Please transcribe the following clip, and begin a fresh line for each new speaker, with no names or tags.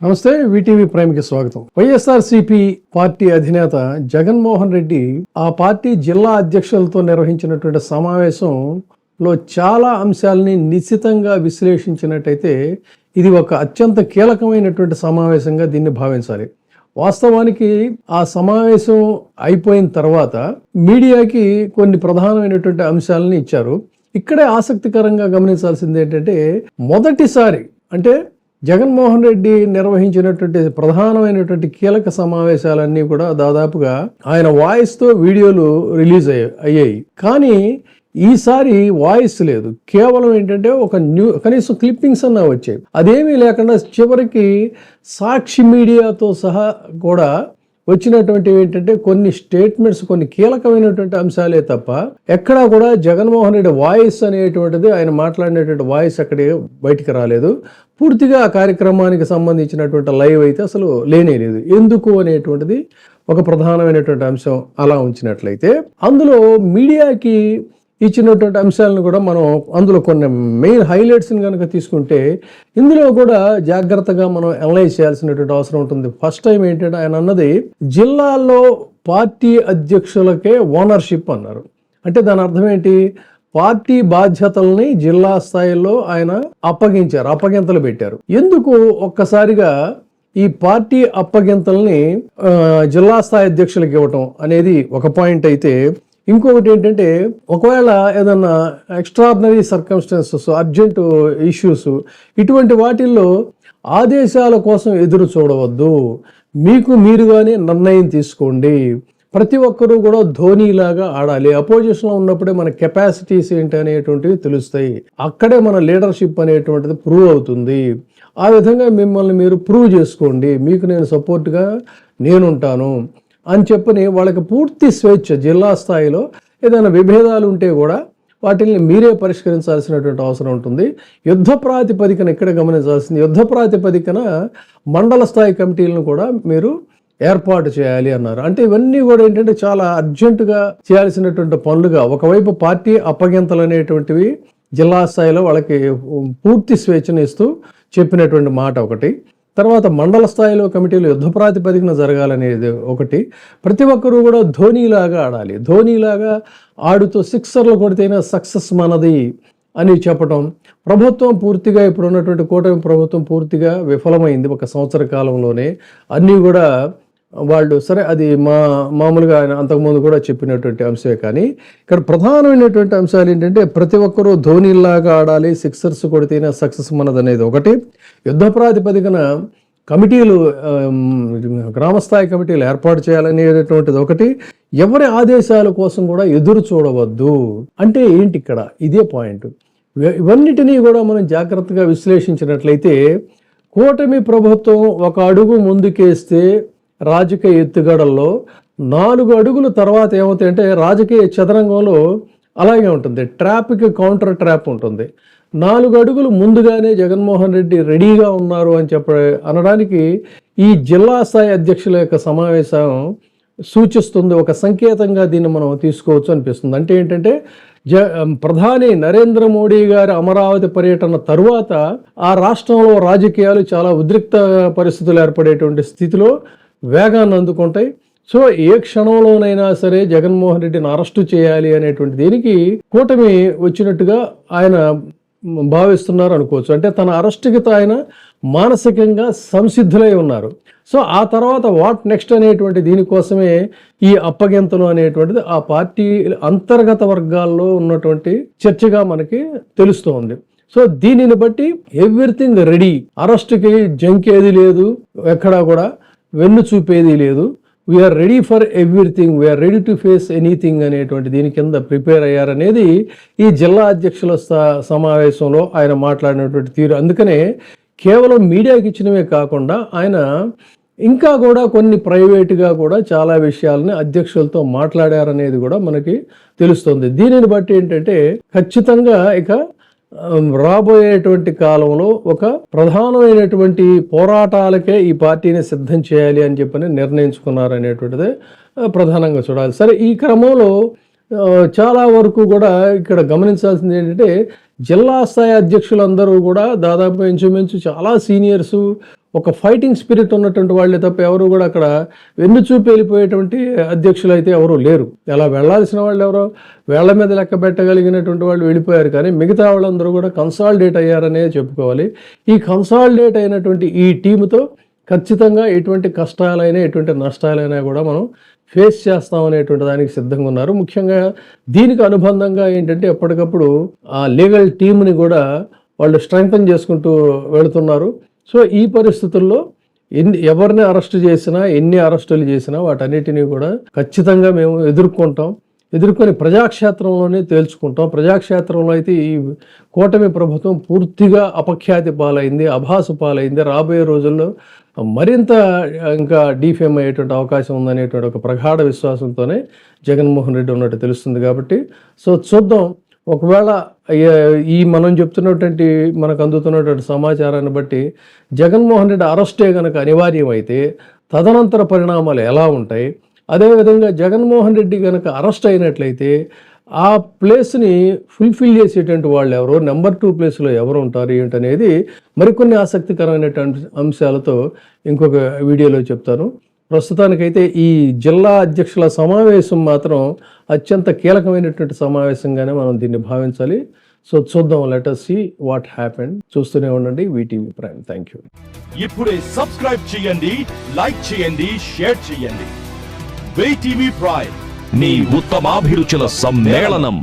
నమస్తే, వీటీవీ ప్రైమ్కి స్వాగతం. వైఎస్ఆర్సీపీ పార్టీ అధినేత జగన్మోహన్ రెడ్డి ఆ పార్టీ జిల్లా అధ్యక్షులతో నిర్వహించినటువంటి సమావేశంలో చాలా అంశాలని నిశితంగా విశ్లేషించినట్టయితే ఇది ఒక అత్యంత కీలకమైనటువంటి సమావేశంగా దీన్ని భావించాలి. వాస్తవానికి ఆ సమావేశం అయిపోయిన తర్వాత మీడియాకి కొన్ని ప్రధానమైనటువంటి అంశాలని ఇచ్చారు. ఇక్కడే ఆసక్తికరంగా గమనించాల్సింది ఏంటంటే, మొదటిసారి అంటే జగన్మోహన్ రెడ్డి నిర్వహించినటువంటి ప్రధానమైనటువంటి కీలక సమావేశాలన్నీ కూడా దాదాపుగా ఆయన వాయిస్తో వీడియోలు రిలీజ్ అయ్యాయి. కానీ ఈసారి వాయిస్ లేదు, కేవలం ఏంటంటే ఒక కనీసం క్లిప్పింగ్స్ అన్నా వచ్చాయి. అదేమీ లేకుండా చివరికి సాక్షి మీడియాతో సహా కూడా వచ్చినటువంటివి ఏంటంటే కొన్ని స్టేట్మెంట్స్, కొన్ని కీలకమైనటువంటి అంశాలే తప్ప ఎక్కడా కూడా జగన్మోహన్ రెడ్డి వాయిస్ అనేటువంటిది, ఆయన మాట్లాడినటువంటి వాయిస్ అక్కడే బయటికి రాలేదు. పూర్తిగా ఆ కార్యక్రమానికి సంబంధించినటువంటి లైవ్ అయితే అసలు లేనే లేదు. ఎందుకు అనేటువంటిది ఒక ప్రధానమైనటువంటి అంశం అలా ఉంచినట్లయితే, అందులో మీడియాకి ఇచ్చినటువంటి అంశాలను కూడా మనం అందులో కొన్ని మెయిన్ హైలైట్స్ని కనుక తీసుకుంటే ఇందులో కూడా జాగ్రత్తగా మనం అనలైజ్ చేయాల్సినటువంటి అవసరం ఉంటుంది. ఫస్ట్ టైం ఏంటంటే ఆయన అన్నది జిల్లాల్లో పార్టీ అధ్యక్షులకే ఓనర్షిప్ అన్నారు. అంటే దాని అర్థం ఏంటి? పార్టీ బాధ్యతల్ని జిల్లా స్థాయిలో ఆయన అప్పగింతలు పెట్టారు. ఎందుకు ఒక్కసారిగా ఈ పార్టీ అప్పగింతల్ని జిల్లా స్థాయి అధ్యక్షులకు ఇవ్వటం అనేది ఒక పాయింట్ అయితే, ఇంకొకటి ఏంటంటే ఒకవేళ ఏదన్నా ఎక్స్ట్రాడినరీ సర్కమ్స్టాన్సెస్, అర్జెంటు ఇష్యూస్, ఇటువంటి వాటిల్లో ఆదేశాల కోసం ఎదురు చూడవద్దు, మీకు మీరుగానే నిర్ణయం తీసుకోండి. ప్రతి ఒక్కరూ కూడా ధోనీలాగా ఆడాలి. అపోజిషన్లో ఉన్నప్పుడే మన కెపాసిటీస్ ఏంటి అనేటువంటివి తెలుస్తాయి. అక్కడే మన లీడర్షిప్ అనేటువంటిది ప్రూవ్ అవుతుంది. ఆ విధంగా మిమ్మల్ని మీరు ప్రూవ్ చేసుకోండి, మీకు నేను సపోర్ట్గా నేనుంటాను అని చెప్పని వాళ్ళకి పూర్తి స్వేచ్ఛ. జిల్లా స్థాయిలో ఏదైనా విభేదాలు ఉంటే కూడా వాటిని మీరే పరిష్కరించాల్సినటువంటి అవసరం ఉంటుంది. యుద్ధ ప్రాతిపదికన ఇక్కడ గమనించాల్సింది, యుద్ధ ప్రాతిపదికన మండల స్థాయి కమిటీలను కూడా మీరు ఏర్పాటు చేయాలి అన్నారు. అంటే ఇవన్నీ కూడా ఏంటంటే చాలా అర్జెంటుగా చేయాల్సినటువంటి పనులుగా, ఒకవైపు పార్టీ అప్పగింతలు అనేటువంటివి జిల్లా స్థాయిలో వాళ్ళకి పూర్తి స్వేచ్ఛను ఇస్తూ చెప్పినటువంటి మాట ఒకటి. తర్వాత మండల స్థాయిలో కమిటీలు యుద్ధ ప్రాతిపదికన జరగాలనేది ఒకటి. ప్రతి ఒక్కరూ కూడా ధోనీలాగా ఆడాలి, ధోనీలాగా ఆడుతూ సిక్సర్లు కొడితేనే సక్సెస్ మనది అని చెప్పడం. ప్రభుత్వం పూర్తిగా ఇప్పుడు ఉన్నటువంటి కూటమి ప్రభుత్వం పూర్తిగా విఫలమైంది ఒక సంవత్సర కాలంలోనే. అన్నీ కూడా వాళ్ళు సరే, అది మామూలుగా ఆయన అంతకుముందు కూడా చెప్పినటువంటి అంశమే. కానీ ఇక్కడ ప్రధానమైనటువంటి అంశాలు ఏంటంటే ప్రతి ఒక్కరూ ధోనీలాగా ఆడాలి, సిక్సర్స్ కొడితేనే సక్సెస్ మనది అనేది ఒకటి. యుద్ధ ప్రాతిపదికన కమిటీలు, గ్రామస్థాయి కమిటీలు ఏర్పాటు చేయాలనేటువంటిది ఒకటి. ఎవరి ఆదేశాల కోసం కూడా ఎదురు చూడవద్దు అంటే ఏంటి ఇక్కడ? ఇదే పాయింట్. ఇవన్నిటినీ కూడా మనం జాగ్రత్తగా విశ్లేషించినట్లయితే కూటమి ప్రభుత్వం ఒక అడుగు ముందుకేస్తే రాజకీయ ఎత్తుగడల్లో 4 అడుగుల తర్వాత ఏమవుతాయంటే రాజకీయ చదరంగంలో అలాగే ఉంటుంది, ట్రాప్కి కౌంటర్ ట్రాప్ ఉంటుంది. 4 అడుగులు ముందుగానే జగన్మోహన్ రెడ్డి రెడీగా ఉన్నారు అని అనడానికి ఈ జిల్లా స్థాయి అధ్యక్షుల యొక్క సమావేశం సూచిస్తుంది. ఒక సంకేతంగా దీన్ని మనం తీసుకోవచ్చు అనిపిస్తుంది. అంటే ఏంటంటే ప్రధాని నరేంద్ర మోడీ గారి అమరావతి పర్యటన తరువాత ఆ రాష్ట్రంలో రాజకీయాలు చాలా ఉద్రిక్త పరిస్థితులు ఏర్పడేటువంటి స్థితిలో వేగాన్ని అందుకుంటాయి. సో ఏ క్షణంలోనైనా సరే జగన్మోహన్ రెడ్డిని అరెస్టు చేయాలి అనేటువంటి దీనికి కూటమి వచ్చినట్టుగా ఆయన భావిస్తున్నారు అనుకోవచ్చు. అంటే తన అరెస్టుకి ఆయన మానసికంగా సంసిద్ధులై ఉన్నారు. సో ఆ తర్వాత వాట్ నెక్స్ట్ అనేటువంటి దీనికోసమే ఈ అప్పగింతలు అనేటువంటిది ఆ పార్టీ అంతర్గత వర్గాల్లో ఉన్నటువంటి చర్చగా మనకి తెలుస్తోంది. సో దీనిని బట్టి ఎవ్రీథింగ్ రెడీ, అరెస్టుకి జంకేది లేదు, ఎక్కడా కూడా వెన్ను చూపేది లేదు. We're ready for everything, we're ready to face anything అనేటువంటి దీని కింద ప్రిపేర్ అయ్యారనేది ఈ జిల్లా అధ్యక్షుల సమావేశంలో ఆయన మాట్లాడినటువంటి తీరు. అందుకనే కేవలం మీడియాకి ఇచ్చినవే కాకుండా ఆయన ఇంకా కూడా కొన్ని ప్రైవేటుగా కూడా చాలా విషయాలని అధ్యక్షులతో మాట్లాడారనేది కూడా మనకి తెలుస్తుంది. దీనిని బట్టి ఏంటంటే ఖచ్చితంగా ఇక రాబోయేటువంటి కాలంలో ఒక ప్రధానమైనటువంటి పోరాటాలకే ఈ పార్టీని సిద్ధం చేయాలి అని చెప్పని నిర్ణయించుకున్నారు అనేటువంటిదే ప్రధానంగా చూడాలి. సరే, ఈ క్రమంలో చాలా వరకు కూడా ఇక్కడ గమనించాల్సింది ఏంటంటే జిల్లా స్థాయి అధ్యక్షులందరూ కూడా దాదాపు ఇంచుమించు చాలా సీనియర్సు, ఒక ఫైటింగ్ స్పిరిట్ ఉన్నటువంటి వాళ్ళే తప్ప ఎవరు కూడా అక్కడ వెన్ను చూపి వెళ్ళిపోయేటువంటి అధ్యక్షులు అయితే ఎవరు లేరు. ఎలా వెళ్లాల్సిన వాళ్ళు ఎవరో వేళ్ల మీద లెక్క పెట్టగలిగినటువంటి వాళ్ళు వెళ్ళిపోయారు, కానీ మిగతా వాళ్ళందరూ కూడా కన్సాలిడేట్ అయ్యారనే చెప్పుకోవాలి. ఈ కన్సాలిడేట్ అయినటువంటి ఈ టీముతో ఖచ్చితంగా ఎటువంటి కష్టాలైనా ఎటువంటి నష్టాలైనా కూడా మనం ఫేస్ చేస్తామనేటువంటి దానికి సిద్ధంగా ఉన్నారు. ముఖ్యంగా దీనికి అనుబంధంగా ఏంటంటే ఎప్పటికప్పుడు ఆ లీగల్ టీంని కూడా వాళ్ళు స్ట్రెంగ్తన్ చేసుకుంటూ వెళుతున్నారు. సో ఈ పరిస్థితుల్లో ఎవరిని అరెస్ట్ చేసినా, ఎన్ని అరెస్టులు చేసినా వాటన్నిటినీ కూడా ఖచ్చితంగా మేము ఎదుర్కొని ప్రజాక్షేత్రంలోనే తేల్చుకుంటాం. ప్రజాక్షేత్రంలో అయితే ఈ కూటమి ప్రభుత్వం పూర్తిగా అపఖ్యాతి పాలైంది, అభాసు పాలైంది. రాబోయే రోజుల్లో మరింత ఇంకా డీఫేమ్ అయ్యేటువంటి అవకాశం ఉందనేటువంటి ఒక ప్రగాఢ విశ్వాసంతోనే జగన్మోహన్ రెడ్డి ఉన్నట్టు తెలుస్తుంది. కాబట్టి సో చూద్దాం, ఒకవేళ ఈ మనం చెప్తున్నటువంటి మనకు అందుతున్నటువంటి సమాచారాన్ని బట్టి జగన్మోహన్ రెడ్డి అరెస్టే కనుక అనివార్యమైతే తదనంతర పరిణామాలు ఎలా ఉంటాయి, అదేవిధంగా జగన్మోహన్ రెడ్డి కనుక అరెస్ట్ అయినట్లయితే ఆ ప్లేస్ని ఫుల్ఫిల్ చేసేటువంటి వాళ్ళు ఎవరు, నెంబర్ 2 ప్లేస్లో ఎవరు ఉంటారు ఏంటనేది మరికొన్ని ఆసక్తికరమైనటువంటి అంశాలతో ఇంకొక వీడియోలో చెప్తాను. ప్రస్తుతానికైతే ఈ జిల్లా అధ్యక్షుల సమావేశం మాత్రం అత్యంత కీలకమైనటువంటి సమావేశంగానే మనం దీన్ని భావించాలి. సో చూద్దాం, let us see what happened. చూస్తూనే ఉండండి వీటీవీ ప్రైమ్. Thank you.
ఇప్పుడే సబ్స్క్రైబ్ చేయండి, లైక్ చేయండి, షేర్ చేయండి. వీటీవీ ప్రైమ్, నీ ఉత్తమాభిరుచుల సమ్మేళనం.